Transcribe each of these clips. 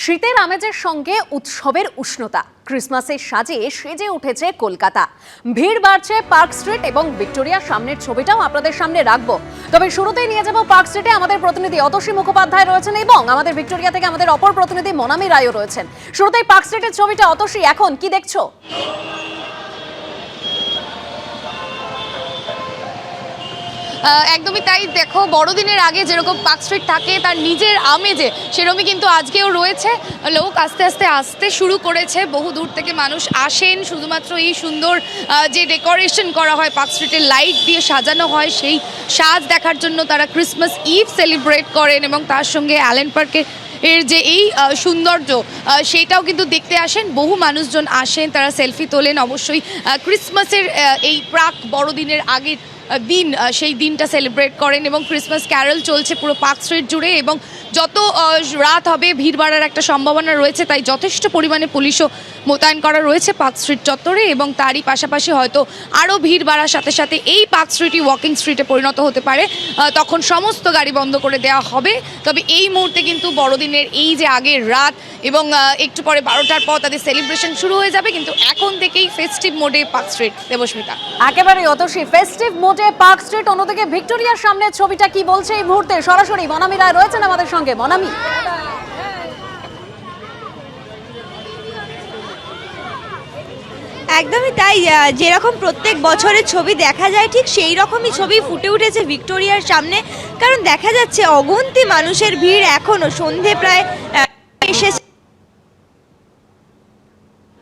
শীতের আমেজের সঙ্গে উৎসবের উষ্ণতা, ক্রিসমাসের সাজে সেজে উঠেছে কলকাতা। ভিড় বাড়ছে পার্ক স্ট্রিট এবং ভিক্টোরিয়ার সামনের ছবিটাও আপনাদের সামনে রাখবো। তবে শুরুতেই নিয়ে যাব পার্ক স্ট্রিটে। আমাদের প্রতিনিধি অতসী মুখোপাধ্যায় রয়েছেন এবং আমাদের ভিক্টোরিয়া থেকে আমাদের অপর প্রতিনিধি মনামি রায়ও রয়েছেন। শুরুতেই পার্ক স্ট্রিটের ছবিটা, অতসী, এখন কি দেখছো? একদমই তাই। দেখো, বড়দিনের আগে যেরকম পার্ক স্ট্রিট থাকে তার নিজের আমেজে সেরকমই কিন্তু আজকেও রয়েছে। লোক আস্তে আস্তে আসতে শুরু করেছে, বহু দূর থেকে মানুষ আসেন শুধুমাত্র এই সুন্দর যে ডেকোরেশন করা হয় পার্ক স্ট্রিটের লাইট দিয়ে সাজানো হয় সেই সাজ দেখার জন্য। তারা ক্রিসমাস ইভ সেলিব্রেট করেন এবং তার সঙ্গে অ্যালেন পার্কে এর যে এই সৌন্দর্য সেইটাও কিন্তু দেখতে আসেন। বহু মানুষজন আসেন, তারা সেলফি তোলেন। অবশ্যই ক্রিসমাসের এই প্রাক বড়দিনের আগের দিন সেই দিনটা সেলিব্রেট করেন এবং ক্রিসমাস ক্যারল চলছে পুরো পার্ক স্ট্রিট জুড়ে। এবং যত রাত হবে ভিড় বাড়ার একটা সম্ভাবনা রয়েছে, তাই যথেষ্ট পরিমাণে পুলিশও মোতায়েন করা রয়েছে পার্ক স্ট্রিট চত্বরে। এবং তারই পাশাপাশি হয়তো আরও ভিড় বাড়ার সাথে সাথে এই পার্ক স্ট্রিটই ওয়াকিং স্ট্রিটে পরিণত হতে পারে, তখন সমস্ত গাড়ি বন্ধ করে দেওয়া হবে। তবে এই মুহূর্তে কিন্তু বড়দিনের এই যে আগের রাত এবং একটু পরে 12টার পর তাদের সেলিব্রেশন শুরু হয়ে যাবে, কিন্তু এখন থেকেই ফেস্টিভ মোডে পার্ক স্ট্রিট। দেবস্মিতা, একেবারে অতসী, ফেস্টিভ মোডে পার্ক স্ট্রিট। অন্যদিকে ভিক্টোরিয়ার সামনের ছবিটা কি বলছে এই মুহূর্তে? সরাসরি মনামি রায় রয়েছেন আমাদের সঙ্গে। মনামি, একদমই তাই। যেরকম প্রত্যেক বছরের ছবি দেখা যায় ঠিক সেই রকমই ছবি ফুটে উঠেছে ভিক্টোরিয়ার সামনে। কারণ দেখা যাচ্ছে অগুন্তি মানুষের ভিড় এখনও সন্ধে প্রায় এসেছে।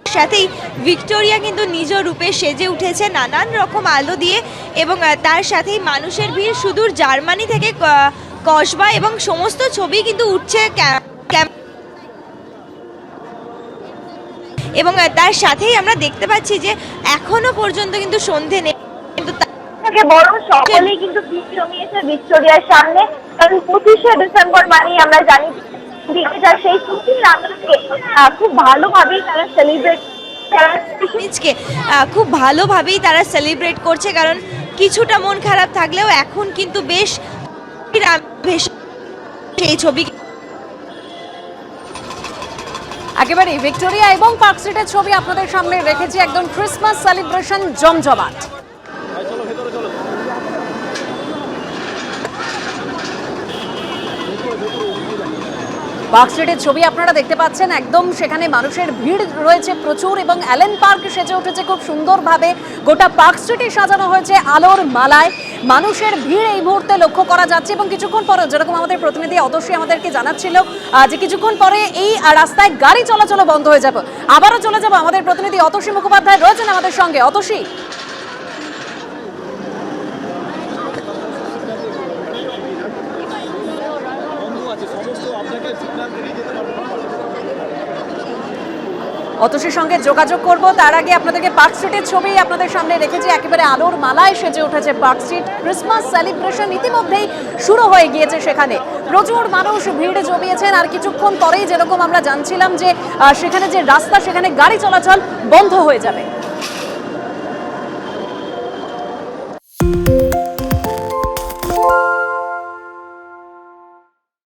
সাথেই ভিক্টোরিয়া কিন্তু নিজ রূপে সেজে উঠেছে নানান রকম আলো দিয়ে এবং তার সাথেই মানুষের ভিড় সুদূর জার্মানি থেকে কসবা এবং সমস্ত ছবি কিন্তু উঠছে এবং তার সাথেই আমরা দেখতে পাচ্ছি যে এখনো পর্যন্ত কিন্তু সন্ধে নেই, কিন্তু বড় সকলেই কিন্তু ভিড় জমিয়েছে ভিক্টোরিয়ার সামনে। কারণ 25শে ডিসেম্বর মানেই আমরা জানি সেই ছুটির আনন্দকে খুব ভালোভাবেই তারা সেলিব্রেট খুব ভালোভাবেই তারা সেলিব্রেট করছে। কারণ কিছুটা মন খারাপ থাকলেও এখন কিন্তু বেশ সেই ছবি একেবারে ভিক্টোরিয়া এবং পার্ক স্ট্রিটের ছবি আপনাদের সামনে রেখেছি। একদম ক্রিসমাস সেলিব্রেশন জমজমাট। পার্ক স্ট্রিটের ছবি আপনারা দেখতে পাচ্ছেন, একদম সেখানে মানুষের ভিড় রয়েছে প্রচুর এবং অ্যালেন পার্ক সেজে উঠেছে খুব সুন্দরভাবে। গোটা পার্ক স্ট্রিটই সাজানো হয়েছে আলোর মালায়। মানুষের ভিড় এই মুহূর্তে লক্ষ্য করা যাচ্ছে এবং কিছুক্ষণ পরে, যেরকম আমাদের প্রতিনিধি অতসী আমাদেরকে জানাচ্ছিল, যে কিছুক্ষণ পরে এই রাস্তায় গাড়ি চলাচল বন্ধ হয়ে যাবে। আবারও চলে যাব, আমাদের প্রতিনিধি অতসী মুখোপাধ্যায় রয়েছেন আমাদের সঙ্গে। অতসী, অতসীর সঙ্গে যোগাযোগ করব, তার আগে আপনাদেরকে পার্ক স্ট্রিটের ছবি আপনাদের সামনে রেখেছি। একেবারে আলোর মালায় সেজে উঠেছে পার্ক স্ট্রিট। ক্রিসমাস সেলিব্রেশন ইতিমধ্যেই শুরু হয়ে গিয়েছে, সেখানে প্রচুর মানুষ ভিড় জমিয়েছেন। আর কিছুক্ষণ পরেই যেরকম আমরা জানছিলাম যে সেখানে যে রাস্তা, সেখানে গাড়ি চলাচল বন্ধ হয়ে যাবে।